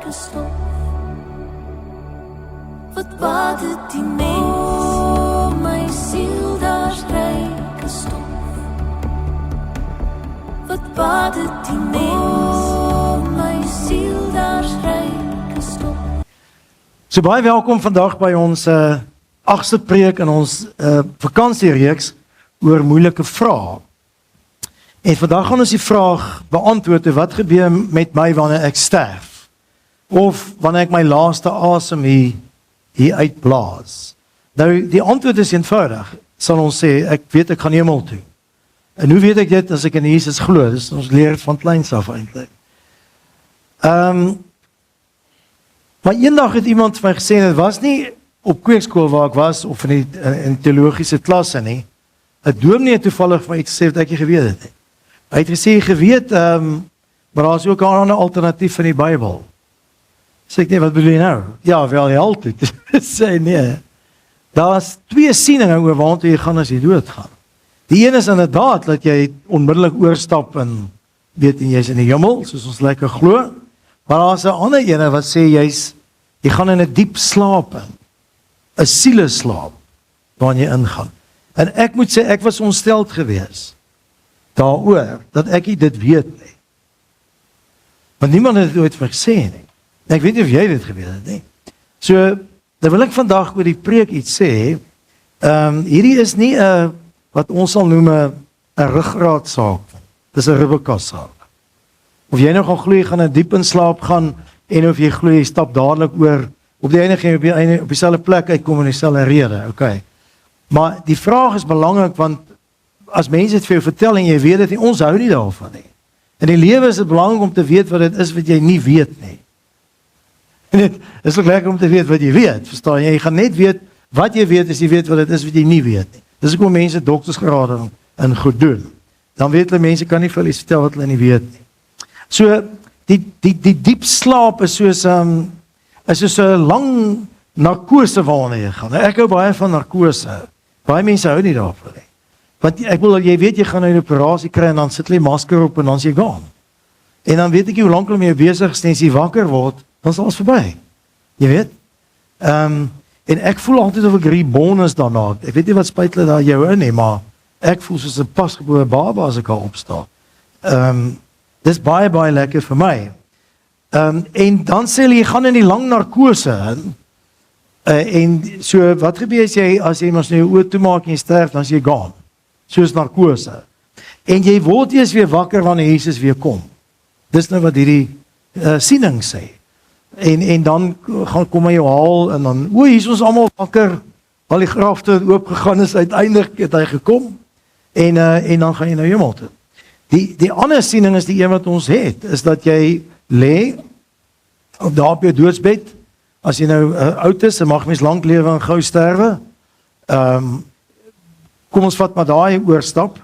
ryke stof. Wat baat het die mens? My siel, daar's ryke stof. Wat baat het die mens? My siel, daar's ryke stof. So baie welkom vandag by ons 8ste preek in ons vakansiereeks oor moeilike vrae. En vandag gaan ons die vraag beantwoord, wat gebeur met my wanneer ek sterf? Of wanneer ek my laaste asem hier uitblaas? Nou, die antwoord is eenvoudig, sal ons sê, ek weet ek gaan hemel toe. En hoe weet ek dit as ek in Jesus glo? Dis ons leer van kleins af eintlik. Maar eendag het iemand vir my gesê, dit was nie op kweekskool waar ek was, of in die teologiese klasse nie, 'n dominee het toevallig vir my iets gesê wat ek nie geweet het nie. Hy het gesê, geweet, maar daar is ook 'n ander alternatief van die Bybel. Sê ek, nee, wat bedoel jy nou? Ja, wel, jy altyd. Sê, nee. Daar is 2 sieninge oor waartoe jy gaan as jy doodgaan. Die een is inderdaad, dat jy onmiddellik oorstap en weet jy is in die hemel, soos ons lekker glo. Maar daar is 'n ander ene wat sê, jy gaan in 'n diep slaap in. 'n sieleslaap, waarin jy ingaan. En ek moet sê, ek was ontsteld gewees daaroor, dat ek nie dit weet nie. Want niemand het dit ooit vir gesê nie. Ek weet nie of jy dit geweet het nie. So, dan wil ek vandag oor die preek iets sê. Hierdie is nie wat ons sal noem 'n ruggraatsaak. Dis 'n ribbenkassaak. Of jy nou gaan glo jy gaan diep in slaap gaan, en of jy glo jy stap dadelik oor, op die einde op dieselfde plek uitkom in dieselfde rede, okay. Maar die vraag is belangrik, want as mense dit vir jou vertel en jy weet dit, ons hou nie daarvan nie. In die lewe is dit belangrik om te weet wat dit is wat jy nie weet nie. En dit is ook lekker om te weet wat jy weet, verstaan jy? Jy gaan net weet wat jy weet as jy weet wat dit is wat jy nie weet nie. Dis ook hoe mense doktersgrade in goed doen. Dan weet hulle mense kan nie vir hulle vertel wat hulle nie weet nie. So die diep slaap is soos 'n lang narkose waarna jy gaan. Ek hou baie van narkose. Baie mense hou nie daarvan nie. Want ek wil jy weet jy gaan nou 'n operasie kry en dan sit jy masker op en dan jy gaan. En dan weet ek nie hoe lank hulle mee besig is, as jy wakker word, dan is alles verby. Jy weet? En ek voel altyd of ek reborn is daarna. Ek weet nie wat spuit hulle daar jou in nie, maar ek voel soos 'n pasgebore baba as ek al opstaan. Dis baie lekker vir my. En dan sê hulle, jy gaan in die lang narkose. En so, wat gebeur as jy mos nou jou oë toemaak en jy sterf, dan is jy gaan. Soos narkose. En jy word eers weer wakker wanneer Jesus weer kom. Dis nou wat hierdie siening sê. En dan kom hy jou haal, en dan, hier is ons almal wakker, al die grafte het oopgegaan is, uiteindelik het hy gekom, en dan gaan jy nou hemel toe. Die ander siening is die een wat ons het, is dat jy lê op daar op jou doodsbed, as jy nou oud is, en mag mens lank lewe en gou sterwe, kom ons vat maar daai oorstap.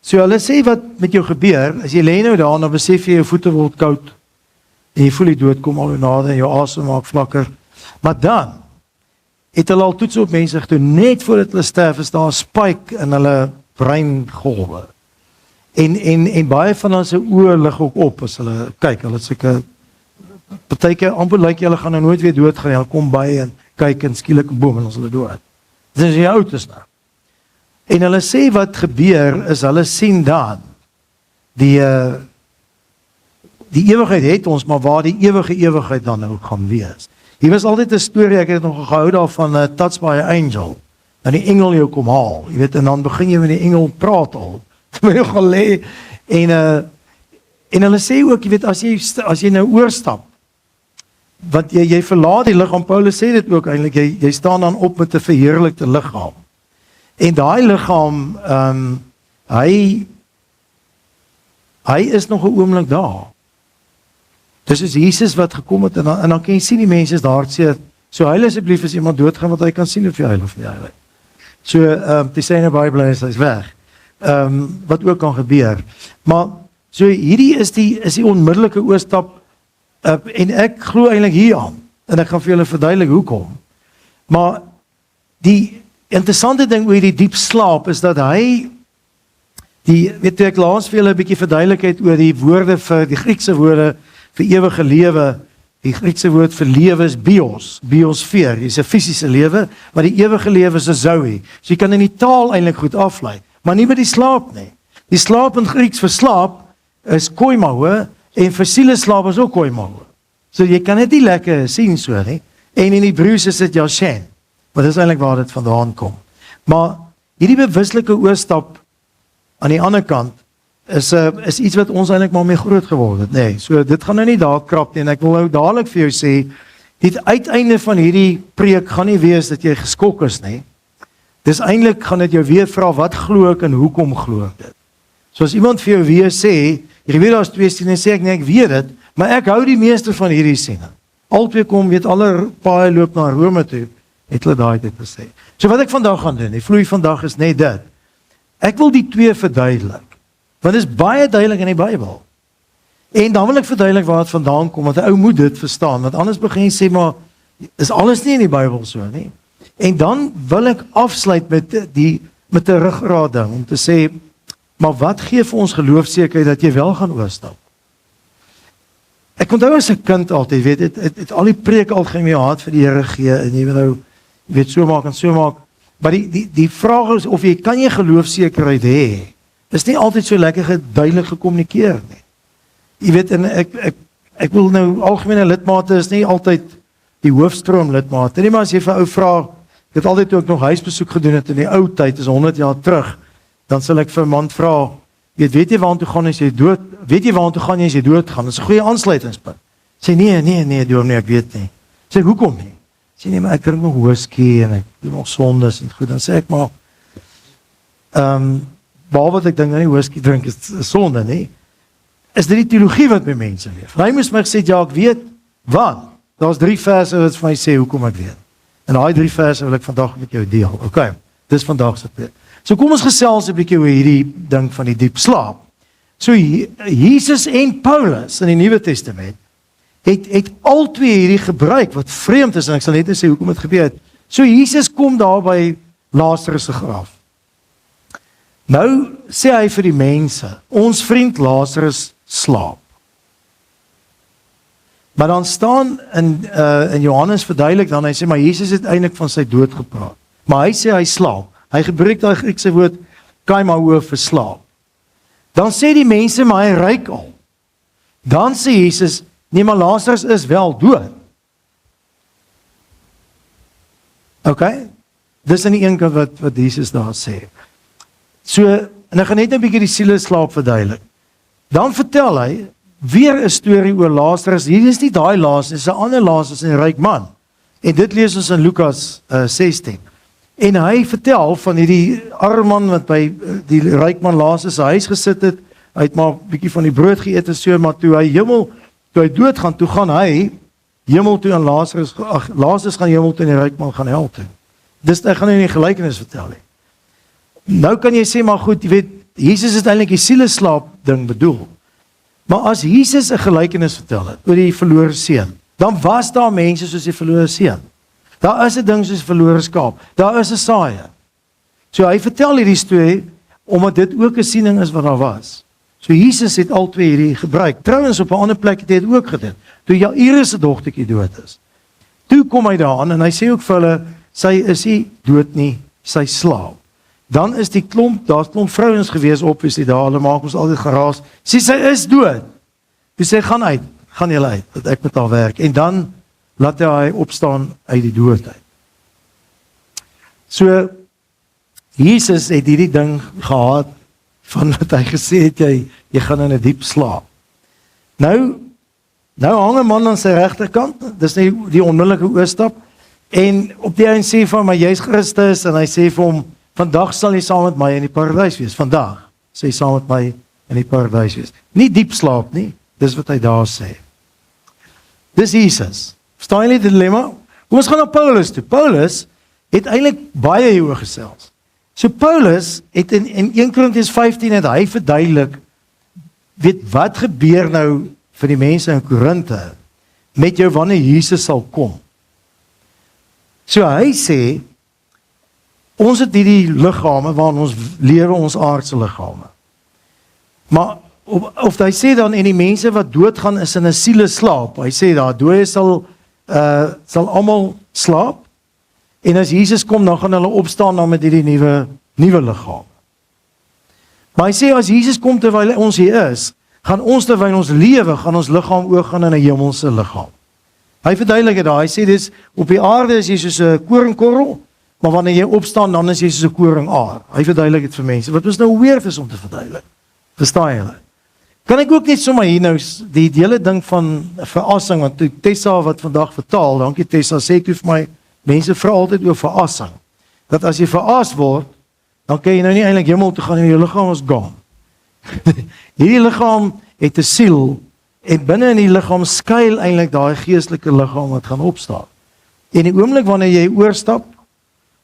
So hulle sê wat met jou gebeur, as jy lê nou daar, dan besef jy jou voete word koud, en jy voel die dood kom al nader, en jou asem maak vlakker, maar dan, het hulle al toets op mense gedoen, net voordat hulle sterf, is daar 'n spike in hulle breingolwe. En baie van ons oë lig ook op, as hulle kyk, hulle seker, partykeer amper lyk hulle gaan nou nooit weer doodgaan, hulle kom by en kyk en skielik 'n boom en ons hulle dood. Dis as jy oud is nou. En hulle sê wat gebeur, is hulle sien dan, die ewigheid het ons, maar waar die ewigheid dan nou gaan wees. Hier was altyd 'n storie, ek het nog gehou daarvan, Touched by an Angel, en die engel jou kom haal, jy weet, en dan begin jy met die engel praat al, terwyl jy gaan lê, en hulle sê ook, jy weet, as jy nou oorstap, want jy verlaat die liggaam, Paulus sê dit ook eintlik, jy staan dan op met 'n verheerlikte liggaam, en daai liggaam, hy is nog 'n oomblik daar. Dis is Jesus wat gekom het, en dan kan jy sien die mense is daar sê, so huil asseblief as iemand doodgaan, want hy kan sien of jy huil of nie huil. So, die sê in die Bybel is hy's weg. Wat ook kan gebeur. Maar, so hierdie is die onmiddellike oorstap, en ek glo eintlik hier aan, en ek gaan vir julle verduidelik hoekom. Maar, die interessante ding oor die diep slaap, is dat hy, weet ek laas vir julle 'n bietjie verduidelikheid oor die woorde vir, die Griekse woorde, vir ewige lewe, Die Griekse woord vir lewe is bios, biosfeer. Dis 'n fisiese lewe, maar die ewige lewe is 'n zoe. So jy kan in die taal eintlik goed aflei, maar nie by die slaap nie. Die slaap in Grieks vir slaap is koimaho en vir siele slaap is ook koimaho. So jy kan dit nie lekker sien so nie. En in Hebreëus is dit yashen. Maar dis eintlik waar dit vandaan kom. Maar hierdie bewuslike oorstap aan die ander kant is iets wat ons eintlik maar mee groot geword het, nê. So dit gaan nou nie daar krap nie en ek wil nou dadelik vir jou sê, die uiteinde van hierdie preek gaan nie wees dat jy geskok is nie. Dis eintlik gaan dit jou weer vra wat glo ek en hoekom glo ek dit. So as iemand vir jou weer sê, jy weet daar's twee siene, sê ek nee, ek weet dit, maar ek hou die meeste van hierdie siene. Albei kom, weet alle paaie loop na Rome toe, het hulle daai dit gesê. So wat ek vandag gaan doen, die vloei vandag is net dit. Ek wil die twee verduidelik. Want dit is baie duidelik in die Bybel. En dan wil ek verduidelik waar dit vandaan kom, want 'n ou moet dit verstaan, want anders begin jy sê maar is alles nie in die Bybel so nie. En dan wil ek afsluit met 'n ruggraat ding om te sê, maar wat gee vir ons geloofsekerheid dat jy wel gaan oorstap? Ek onthou as 'n kind altyd, weet het al die preek al geen meer haat vir die Here gee en jy weet so maak en so maak. Maar die vraag is of jy kan jy geloofsekerheid hê? Is nie altyd so lekker duidelik gekommunikeer nie. Jy weet en ek wil nou algemene lidmate is nie altyd die hoofstroom lidmate nie, maar as jy vir 'n ou vra, ek het altyd toe ek nog huisbesoek gedoen het in die ou tyd, is 100 jaar terug, dan sal ek vir 'n man vra, weet jy waartoe gaan as jy dood? Weet jy waartoe gaan jy as jy doodgaan? Dis 'n goeie aansluitingspunt. Sê nee, dominee, ek weet nie. Sê hoekom nie? Sê nee, maar ek drink nog whisky en ek doen nog sondes en goed, dan sê ek maar behalwe wat ek dink aan die whisky drink is sonde, nie? Is dit die teologie wat my mense leef? Hy moes my gesê, ja, ek weet, want daar's 3 verse wat vir my sê hoekom ek weet. En daai 3 verse wil ek vandag met jou deel. Okay, dis vandag se preek. So kom ons gesels 'n bietjie oor hierdie ding van die diep slaap. So Jesus en Paulus in die Nuwe Testament het al twee hierdie gebruik wat vreemd is en ek sal net sê hoekom dit gebeur het. So Jesus kom daar by Lazarus se graf. Nou sê hy vir die mense, ons vriend Lazarus slaap. Maar dan staan in Johannes verduidelik dan hy sê maar Jesus het eintlik van sy dood gepraat. Maar hy sê hy slaap. Hy gebruik daai Griekse woord kaimao vir slaap. Dan sê die mense maar hy ruik al. Dan sê Jesus, nee maar Lazarus is wel dood. Okay? Dis aan die een kant wat Jesus daar sê. So, en ek gaan net 'n bietjie die siele slaap verduidelik. Dan vertel hy weer 'n storie oor Lazarus. Hier is nie daai Lazarus, dis 'n ander Lazarus, 'n ryk man. En dit lees ons in Lukas 16. En hy vertel van hierdie arme man wat by die ryk man Lazarus se huis gesit het. Hy het maar 'n bietjie van die brood geëet en so, maar toe hy doodgaan, toe gaan hy hemel toe en Lazarus gaan hemel toe en die ryk man gaan hel toe. Dis ek gaan nie 'n gelykenis vertel nie. Nou kan jy sê maar goed, jy weet, Jesus het eintlik die sieleslaap ding bedoel. Maar as Jesus 'n gelykenis vertel het oor die verlore seun, dan was daar mense soos die verlore seun. Daar is 'n ding soos verlore skaap. Daar is 'n saaiër. So hy vertel hierdie storie omdat dit ook 'n siening is wat daar was. So Jesus het al twee hierdie gebruik. Trouwens op 'n ander plek het hy dit ook gedoen. Toe Jairus se dogtertjie dood is. Toe kom hy daaraan en hy sê ook vir hulle, sy is nie dood nie, sy slaap. Dan is daar's klomp vrouens gewees op, is die daar, hulle maak ons altyd geraas. Sy is dood. Toe sê gaan julle uit, dat ek met haar werk. En dan laat hy opstaan uit die dood uit. So, Jesus het hierdie ding gehad, van wat hy gesê het, jy gaan in 'n diep slaap. Nou hang 'n man aan sy regterkant, dis nie die onmiddellike oorstap, en op die einde sê van, maar jy's Christus, en hy sê vir hom, vandag sal jy saam met my in die paradys wees, vandag sal jy saam met my in die paradys wees. Nie diep slaap nie, dis wat hy daar sê. Dis Jesus. Verstaan jy die dilemma? Kom ons gaan na Paulus toe. Paulus het eintlik baie hieroor gesels. So Paulus het in 1 Korintiërs 15 het hy verduidelik, weet wat gebeur nou vir die mense in Korinthe met jou wanneer Jesus sal kom. So hy sê, ons het hierdie liggame waarin ons lewe, ons aardse liggame. Maar of hy sê dan, en die mense wat doodgaan is in 'n sieleslaap. Hy sê daar, dooie sal almal slaap, en as Jesus kom, dan gaan hulle opstaan dan met hierdie nuwe liggaam. Maar hy sê, as Jesus kom terwyl ons hier is, gaan ons terwyl ons lewe, gaan ons liggaam oorgaan in 'n hemelse liggaam. Hy verduidelik dit daar, hy sê dis, op die aarde is jy soos 'n koringkorrel, maar wanneer jy opstaan, dan is jy soos 'n koringaar. Hy verduidelik dit vir mense, wat ons nou weird is om te verduidelik. Verstaan julle? Kan ek ook net sommer hier nou, die hele ding van verassing, want Tessa wat vandag vertaal, dankie Tessa, sê ek vir my, mense vra altyd oor verassing, dat as jy veras word, dan kan jy nou nie eintlik hemel toe gaan en jou liggaam is gone. Hierdie liggaam het 'n siel, en binne in die liggaam skuil eintlik daai geestelike liggaam wat gaan opstaan. En die oomblik wanneer jy oorstap,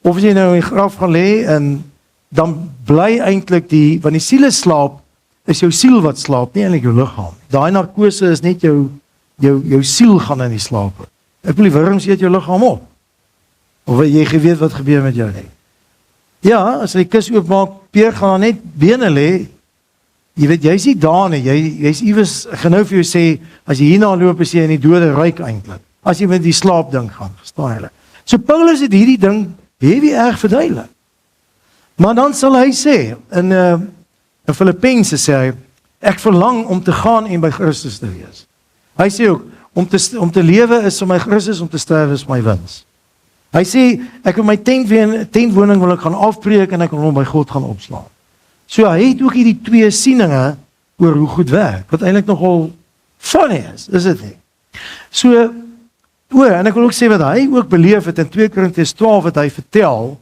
of as jy nou in die graf gaan lê, en dan bly eintlik want die siele slaap, is jou siel wat slaap, nie eintlik jou liggaam. Daai narkose is net jou siel gaan in die slaap. Ek wil die wurms eet jou liggaam op. Of jy geweet wat gebeur met jou nie. Ja, as jy die kus oopmaak, Peer gaan dan net bene lê. Jy weet, jy's nie daar nie, jy's iewers, ek gaan nou vir jou sê, as jy hierna loop, is jy in die dode ryk eintlik. As jy met die slaap ding gaan, verstaan julle. So Paulus het hierdie ding heavy erg verduidelik. Maar dan sal hy sê, in Filippense sê hy, ek verlang om te gaan en by Christus te wees. Hy sê ook, om te lewe is vir my Christus, om te sterwe is my wins. Hy sê, ek wil my tentwoning wil ek gaan afbreek en ek wil hom by God gaan opslaan. So hy het ook hierdie twee sieninge oor hoe goed werk, wat eintlik nogal funny is dit nie? So, en ek wil ook sê wat hy ook beleef het in 2 Korintiërs 12 wat hy vertel,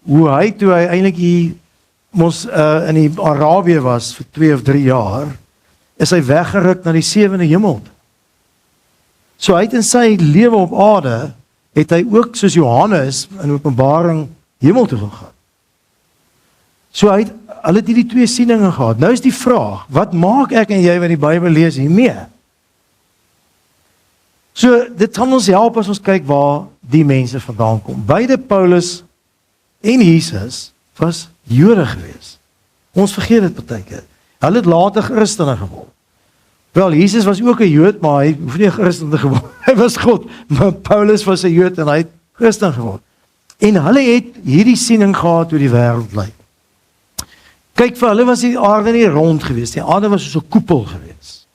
hoe hy toe hy eintlik hier in die Arabië was vir 2 of 3 jaar, is hy weggeruk na die 7de hemel. So hy het in sy lewe op aarde, het hy ook soos Johannes in Openbaring hemel toe gegaan. So hulle het hierdie twee sieninge gehad. Nou is die vraag, wat maak ek en jy wat die Bybel lees hiermee? So dit gaan ons help as ons kyk waar die mense vandaan kom. Beide Paulus en Jesus was Jode gewees. Ons vergeet dit partykeer. Hulle het later Christene geword. Wel, Jesus was ook 'n Jood, maar hy hoef nie 'n Christen te geword. Hy was God, maar Paulus was 'n Jood en hy het Christen geword. En hulle het hierdie siening gehad hoe die wêreld lyk. Kyk, vir hulle was die aarde nie rond gewees, die aarde was soos 'n koepel gewees.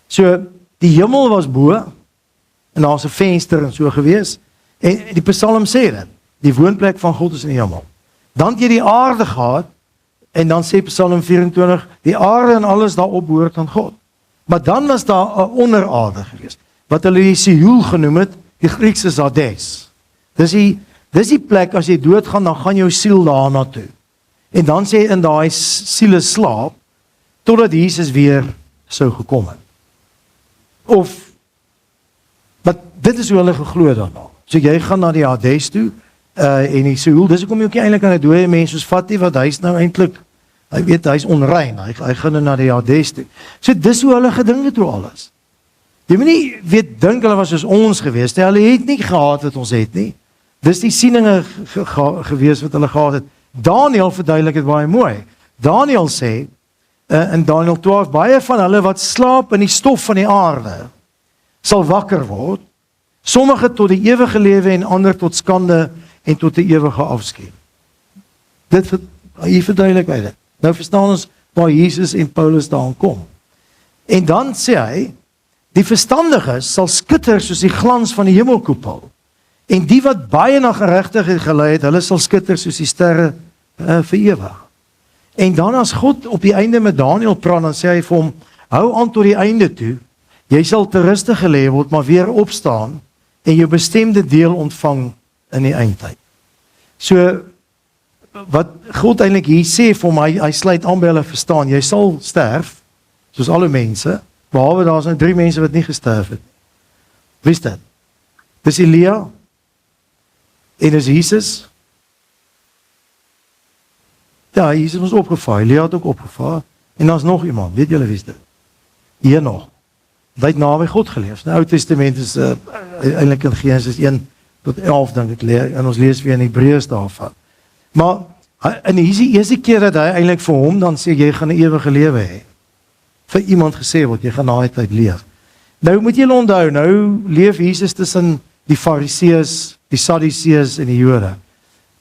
So, die hemel was bo, en daar's 'n venster en so gewees, en die Psalm sê dit, die woonplek van God is in die hemel. Dan het jy die aarde gehad, en dan sê Psalm 24, die aarde en alles daarop behoort aan God. Maar dan was daar 'n onderaarde gewees, wat hulle die Sheol genoem het, die Grieks is Hades. Dis die plek, as jy doodgaan, dan gaan jou siel daarna toe. En dan sê in daai siele slaap, totdat Jesus weer sou gekom het. Maar dit is hoe hulle geglo daarna. So jy gaan na die Hades toe, en die Sheol, dis hoekom jy ook nie eintlik aan 'n dooie mens soos vat nie, want hy's nou eintlik, hy weet, hy's onrein, hy gaan nou na die Hades toe. So dis hoe hulle gedink het oor alles. Jy moet nie dink hulle was soos ons gewees, nie, hulle het nie gehad wat ons het nie. Dis die sieninge gewees wat hulle gehad het. Daniël verduidelik dit baie mooi. Daniël sê, in Daniël 12, baie van hulle wat slaap in die stof van die aarde, sal wakker word, sommige tot die ewige lewe en ander tot skande en tot die ewige afskeid. Hier verduidelik hy dit. Nou verstaan ons waar Jesus en Paulus daaraan kom. En dan sê hy, die verstandiges sal skitter soos die glans van die hemelkoepel. En die wat baie na geregtigheid gelei het, hulle sal skitter soos die sterre vir ewig. En dan as God op die einde met Daniël praat, dan sê hy vir hom, hou aan tot die einde toe, jy sal ter ruste gelê word, maar weer opstaan, en jou bestemde deel ontvang in die eindtyd. So, wat God eintlik hier sê vir hom, hy sluit aan by hulle verstaan, jy sal sterf, soos alle mense, behalwe daar is nou 3 mense wat nie gesterf het. Wie is dit? Dis Elia, en is Jesus. Ja, Jesus was opgevaar, Elia het ook opgevaar, en daar is nog iemand, weet julle wie is dit? Hier nog. Hy het naby God geleef. Die Ou Testament is eintlik in Genesis 1 tot 11 dink ek leer, en ons lees weer in Hebreërs daarvan. Maar en hier is die eerste keer dat hy eintlik vir hom dan sê, jy gaan 'n ewige lewe hê. vir iemand gesê word, jy gaan na die tyd leef. Nou moet julle onthou, nou leef Jesus tussen die Fariseërs, die Sadduseërs en die Jode.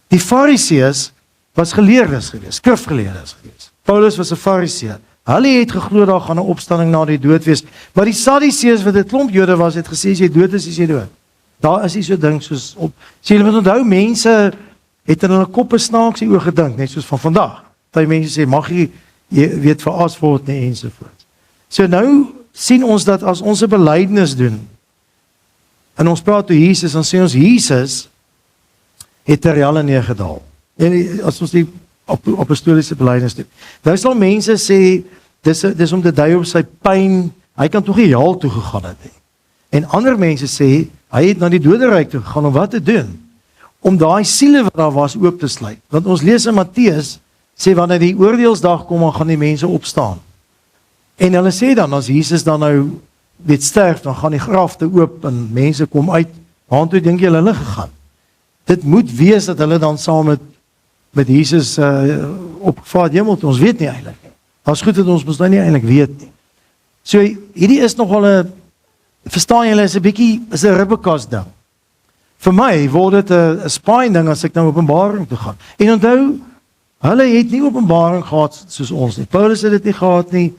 Die Fariseërs was geleerdes geweest, skrifgeleerdes geweest. Paulus was 'n Fariseër. Hulle het geglo daar gaan 'n opstanding na die dood wees, maar die Sadduseërs wat 'n klomp Jode was, het gesê as jy dood is jy dood. Daar is nie so ding soos op. Sê julle moet onthou, mense het in hulle koppe snaaks oor gedink, net soos van vandag. Party mense sê mag jy weet veras word nie ensovoorts. So nou sien ons dat as ons 'n belydenis doen en ons praat oor Jesus, dan sê ons Jesus het ter helle neergedaal. En as ons die apostoliese belydenis doen. Nou sal mense sê dis om te dui op sy pyn, hy kan tog nie hel toe gegaan het nie. En ander mense sê hy het na die doderyk toe gegaan om wat te doen? Om daai siele wat daar was oop te sluit. Want ons lees in Matteus sê wanneer die oordeelsdag kom, dan gaan die mense opstaan. En hulle sê dan as Jesus dan nou weet sterf, dan gaan die grafte oop en mense kom uit. Waartoe dink jy hulle gegaan? Dit moet wees dat hulle dan saam met Jesus opgevaar hemel toe. Ons weet nie eintlik nie. As goed dat ons mos nou nie eintlik weet nie. So hierdie is nogal 'n verstaan julle is 'n bietjie is 'n ribbekas ding. Vir my word dit 'n spine ding as ek nou Openbaring toe gaan. En onthou, hulle het nie Openbaring gehad soos ons nie. Paulus het dit nie gehad nie.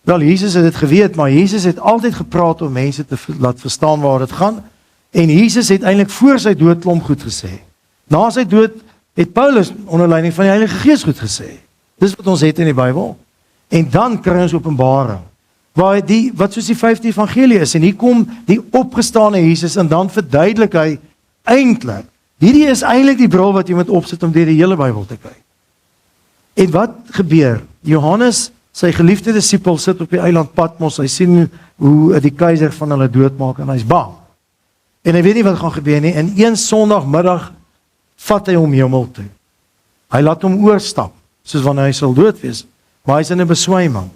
Wel Jesus het dit geweet, maar Jesus het altyd gepraat om mense te laat verstaan waar dit gaan. En Jesus het eintlik voor sy dood klomp goed gesê. Na sy dood het Paulus onder leiding van die Heilige Gees goed gesê. Dis wat ons het in die Bybel. En dan kry ons Openbaring. Waar wat soos die 5de evangelie is, en hier kom die opgestane Jesus, en dan verduidelik hy eintlik, hierdie is eintlik die bril wat jy moet opsit om deur die hele Bybel te kyk. En wat gebeur? Johannes, sy geliefde disipel, sit op die eiland Patmos, hy sien hoe die keiser van hulle doodmaak, en hy's bang. En hy weet nie wat gaan gebeur nie, en een Sondagmiddag vat hy hom hemel toe. Hy laat hom oorstap, soos wanneer hy sal dood wees, maar hy's in 'n beswyming.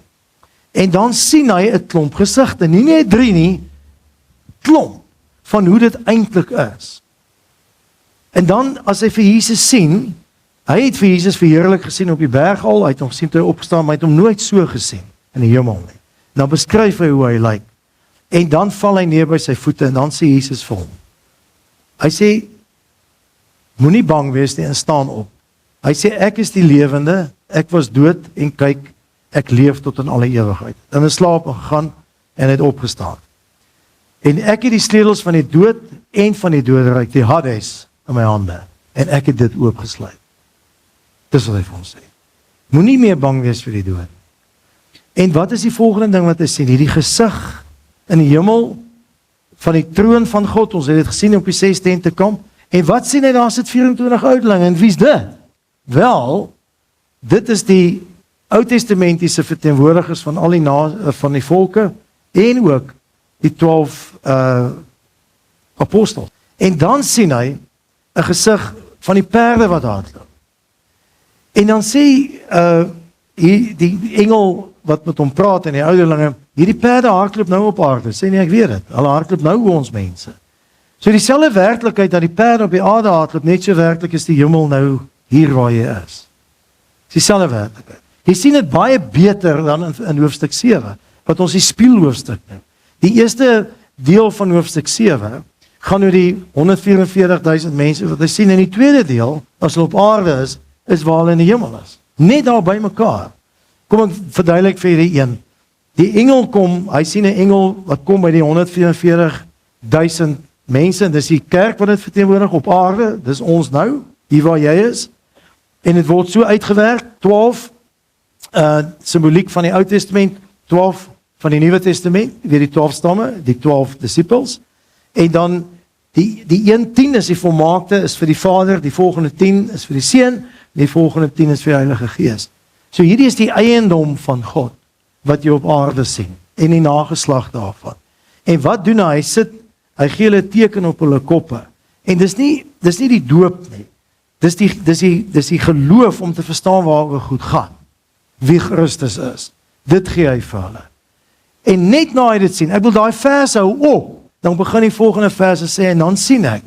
En dan sien hy 'n klomp gesigte, nie net 3 nie, klomp van hoe dit eintlik is. En dan as hy vir Jesus sien, hy het vir Jesus verheerlik gesien op die berg al, hy het hom gesien toe hy opstaan, maar hy het hom nooit so gesien in die hemel nie. Dan beskryf hy hoe hy lyk. En dan val hy neer by sy voete en dan sê Jesus vir hom. Hy sê, moenie bang wees nie en staan op. Hy sê, ek is die lewende, ek was dood en kyk, ek leef tot in alle ewigheid. Dan in slaap gegaan en het opgestaan. En ek het die sleutels van die dood en van die doderyk, die Hades, in my hande. En ek het dit oopgesluit. Dis wat hy vir ons sê. Moenie meer bang wees vir die dood. En wat is die volgende ding wat hy sê? Hierdie gesig in die hemel van die troon van God, ons het dit gesien op die 6 tente kamp. En wat sien hy? Daar sit 24 oudelinge. En wie's dit? Wel, dit is die Oud-testamentiese verteenwoordigers van al van die volke en ook die 12 apostels. En dan sien hy 'n gesig van die perde wat hardloop. En dan sê die engel wat met hom praat en die ouderlinge, hierdie perde hardloop nou op aarde. Sê nie ek weet dit. Hulle hardloop nou hoe ons mense. So dieselfde werklikheid dat die perde op die aarde hardloop, net so werklik is die hemel nou hier waar jy is. Dieselfde werklikheid. Jy sien dit baie beter dan in hoofstuk 7, wat ons die spieelhoofstuk noem. Die eerste deel van hoofstuk 7 gaan oor die 144.000 mense wat hy sien, en die tweede deel, as hulle op aarde is waar hulle in die hemel is. Net daar by mekaar. Kom ek verduidelik vir die een. Die engel kom, hy sien 'n engel wat kom by die 144.000 mense, en dis die kerk wat dit verteenwoordig op aarde, dis ons nou, hier waar jy is, en dit word so uitgewerk, 12 simboliek van die Ou Testament, 12 van die Nuwe Testament, weer die 12 stamme, die 12 disciples, en dan die 1/10 is die volmaakte, is vir die Vader, die volgende 10 is vir die Seun, die volgende 10 is vir die Heilige Gees. So hierdie is die eiendom van God, wat jy op aarde sien, en die nageslag daarvan. En wat doen hy? Hy gee hulle teken op hulle koppe, en dis nie die doop nie, dis die geloof om te verstaan waaroor goed gaan, wie Christus is, dit gee hy vir hulle. En net na hy dit sien, ek wil daai vers hou op, dan begin die volgende verse sê, en dan sien ek,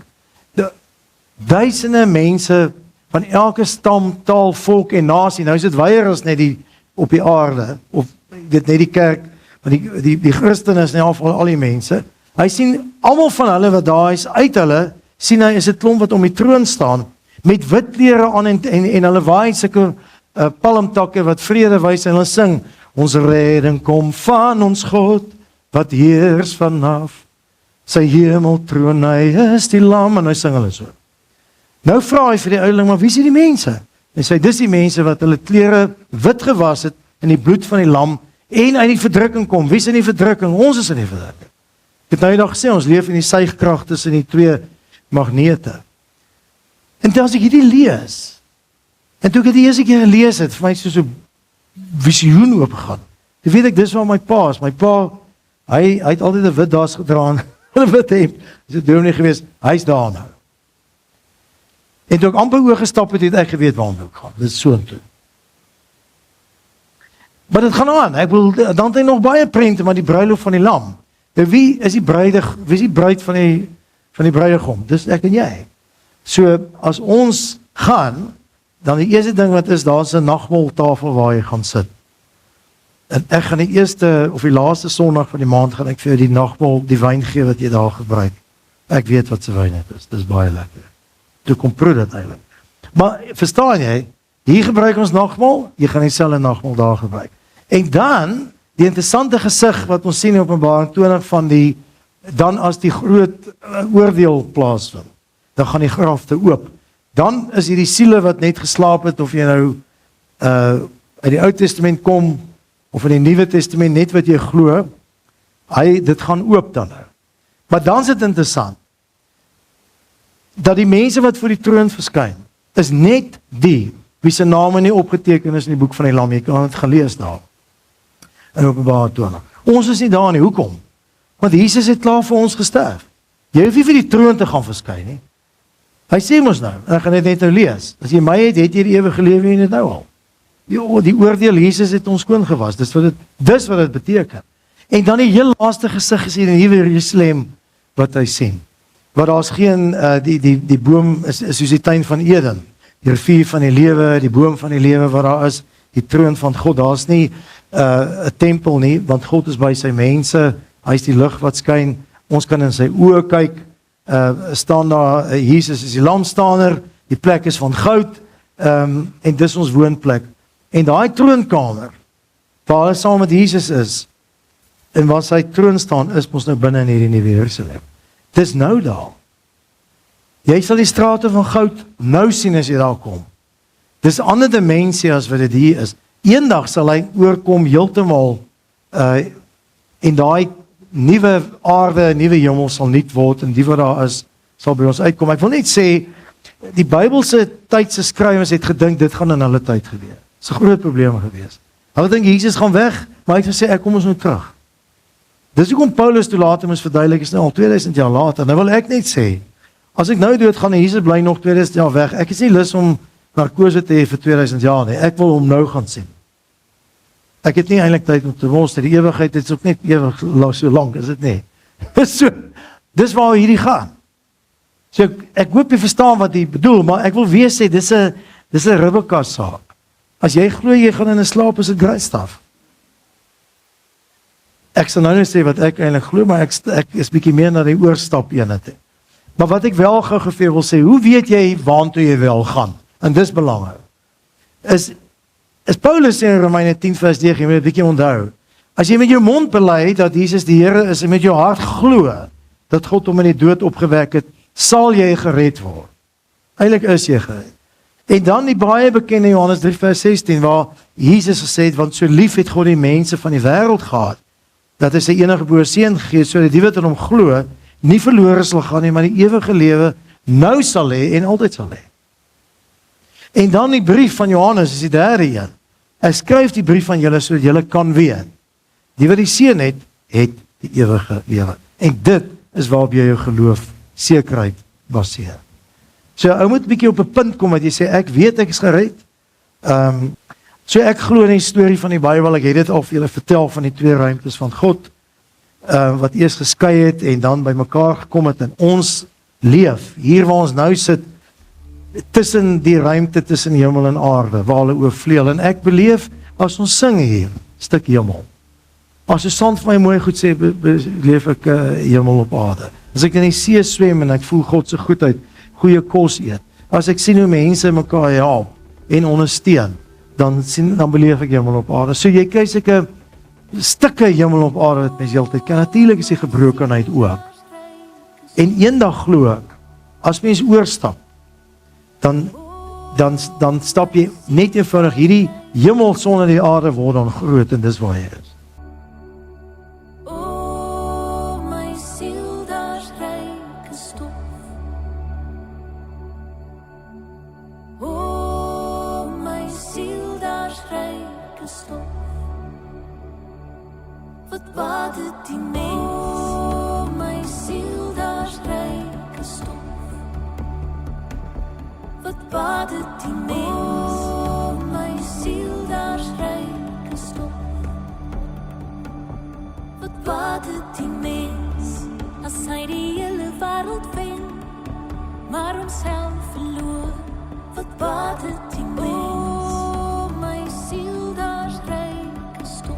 duisende mense, van elke stam, taal, volk en nasie, nou is dit weier as net die op die aarde, of dit net die kerk, maar die Christene is in elk geval al die mense, hy sien almal van hulle wat daar is, uit hulle, sien hy is 'n klomp wat om die troon staan, met wit klere aan en hulle waai sulke palmtakke wat vrede wys en hulle sing, ons redding kom van ons God, wat heers vanaf sy hemeltroon, hy is die lam, en hy sing hulle so. Nou vra hy vir die ouderling, maar wie is die mense? En sê, dis die mense wat hulle klere wit gewas het, in die bloed van die lam, en uit die verdrukking kom. Wie is in die verdrukking? Ons is in die verdrukking. Ek het nou eendag gesê, ons leef in die suigkrag tussen die twee magnete. En toe as ek hierdie lees, en toe ek die eerste keer gelees het, vir my soos 'n visioen oopgegaan. Toe weet ek, dis waar my pa is. My pa, hy het altyd 'n wit das gedra, 'n wit hemp. Dis 'n dominee gewees, hy's daar nou. En toe ek amper oorgestap het ek geweet waarheen ek gaan. Dit is so intoe. Maar dit gaan aan. Ek wil dan het hy nog baie prente, maar die bruiloft van die lam. Nou wie is die bruid van die bruidegom? Dis ek en jy. So as ons gaan, dan die eerste ding wat is, daar's 'n nagmaaltafel waar jy gaan sit. En ek gaan die eerste of die laaste Sondag van die maand gaan ek vir jou die nagmaal, die wyn gee wat jy daar gebruik. Ek weet wat se wyn dit is. Dis baie lekker. Toe kom proe dit eintlik. Maar verstaan jy, hier gebruik ons nagmaal, jy gaan dieselfde nagmaal daar gebruik. En dan die interessante gesig wat ons sien in Openbaring 20 van dan as die groot oordeel plaasvind, dan gaan die grafte oop. Dan is hierdie siele wat net geslaap het, of jy nou uit die Ou Testament kom, of in die Nuwe Testament, net wat jy glo, dit gaan oop dan nou. Maar dan is dit interessant, dat die mense wat voor die troon verskyn, is net die, wie se name nie opgeteken is in die boek van die Lam, jy kan het gelees daar, in Openbaring 20. Ons is nie daar nie, hoekom? Want Jesus het klaar vir ons gesterf. Jy hoef nie vir die troon te gaan verskyn nie. Hy sê ons nou, en ek gaan dit net nou lees, as jy my het jy die ewige lewe en dit nou al. Die oordeel, Jesus het ons skoon gewas, dis wat dit beteken. En dan die heel laaste gesig is hier in Nuwe Jerusalem, wat hy sien. Wat daar's geen, die boom is soos die tuin van Eden, die rivier van die lewe, die boom van die lewe wat daar is, die troon van God, daar's nie 'n tempel nie, want God is by sy mense, hy is die lig wat skyn, ons kan in sy oë kyk, staan daar, Jesus is die lamstander, die plek is van goud, en dis ons woonplek. En daai troonkamer, waar hulle saam met Jesus is, en waar sy troon staan, is ons nou binne in hierdie Nuwe Jerusalem. Dis nou daar. Jy sal die strate van goud nou sien as jy daar kom. Dis 'n ander dimensie as wat dit hier is. Eendag sal hy oorkom heeltemal, en daai nuwe aarde, nuwe hemel sal nuut word, en die wat daar is, sal by ons uitkom. Ek wil net sê, die Bybelse tydse skrywers het gedink, dit gaan in hulle tyd gebeur. Dis 'n groot probleem gewees. Hulle dink Jesus gaan weg, maar hy het gesê, ek kom ons nou terug. Dis hoekom Paulus toe later moes verduidelik, is nou al 2000 jaar later. Nou wil ek net sê, as ek nou dood gaan en Jesus bly nog 2000 jaar weg, ek is nie lus om narkose te hê vir 2000 jaar nie, ek wil hom nou gaan sien. Ek het nie eintlik tyd om te wonder, die ewigheid is ook net ewig so lank, is dit nie? So, dis waar hierdie gaan. So ek hoop jy verstaan wat hy bedoel, maar ek wil weer sê, dis 'n ribbekas saak. As jy glo jy gaan in 'n slaap, is dit great stuff. Ek sal nou nie sê wat ek eintlik glo, maar ek is bietjie meer na die oorstap eenheid. Maar wat ek wel gou gefeer wil sê, hoe weet jy waartoe jy wel gaan? En dis belangrik. Is Paulus in Romeine 10 vers 9, jy moet 'n bietjie onthou. As jy met jou mond bely dat Jesus die Here is en met jou hart glo dat God hom in die dood opgewek het, sal jy gered word. Eintlik is jy gered. En dan die baie bekende Johannes 3 vers 16 waar Jesus gesê het, want so lief het God die mense van die wêreld gehad, dat hy sy enige gebore seun gegee het, sodat die wat in hom glo, nie verlore sal gaan nie, maar die ewige lewe nou sal hê en altyd sal hê. En dan die brief van Johannes is die derde een. Hy skryf die brief van julle sodat julle kan weet. Die wat die seun het die ewige lewe. En dit is waarop jy jou geloof sekerheid baseer. So ou moet 'n bietjie op 'n punt kom wat jy sê ek weet ek is gered. So ek glo in die storie van die Bybel, ek het dit al vir julle vertel van die twee ruimtes van God, wat eers geskei het en dan by mekaar gekom het en ons leef, hier waar ons nou sit, tussen die ruimte tussen hemel en aarde, waar hulle oorvleuel. En ek beleef, As ons sing hier, stuk hemel. As 'n sand vir my mooi goed sê, beleef ek hemel op aarde. As ek in die see swem en ek voel God se goedheid, goeie kos eet. As ek sien hoe mense mekaar help en ondersteun, dan beleef ek hemel op aarde. So jy kry seker stukke hemel op aarde wat mens heeltyd kan. Natuurlik is die gebrokenheid ook. En eendag glo ek, as mens oorstap, dan stap jy net eenvoudig hierdie hemel sonder die aarde word dan groot en dis waar jy is. O my siel, daar's ryke stof. O my siel, daar's ryke stof. Wat baat dit die mens? O my siel, daar's ryke stof. Wat baat dit die mens? O my siel, daar's ryke stof. Wat baat dit die mens as hy die hele wêreld wen, maar homself verloor? Wat baat dit die mens? O my siel, daar's ryke stof.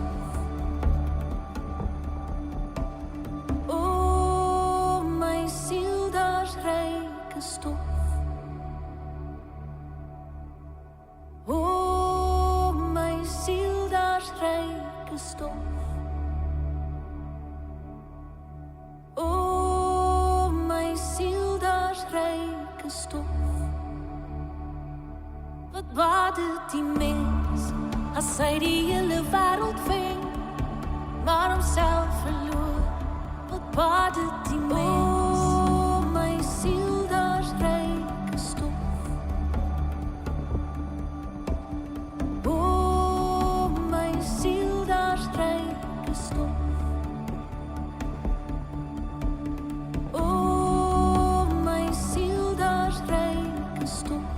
O my siel, daar's ryke stof. O my siel, daar's ryke stof. O my siel, daar's ryke stof. Wat baat dit die mens as hy die hele wêreld wen, maar homself verloor? Wat baat dit die mens? O my siel, daar's ryke stof. O my siel, daar's ryke stof. O my siel, daar's ryke stof.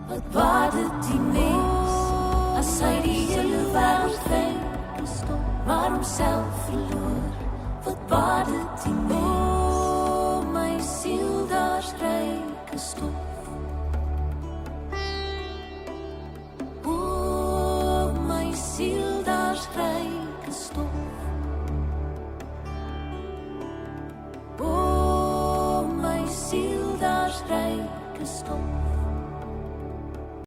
Wat baat dit die mens as hy die hele wêreld wen, maar homself verloor? Wat baat dit die mens? O my siel, daar's ryke stof. O my siel, daar's ryke stof. O my siel, daar's ryke stof.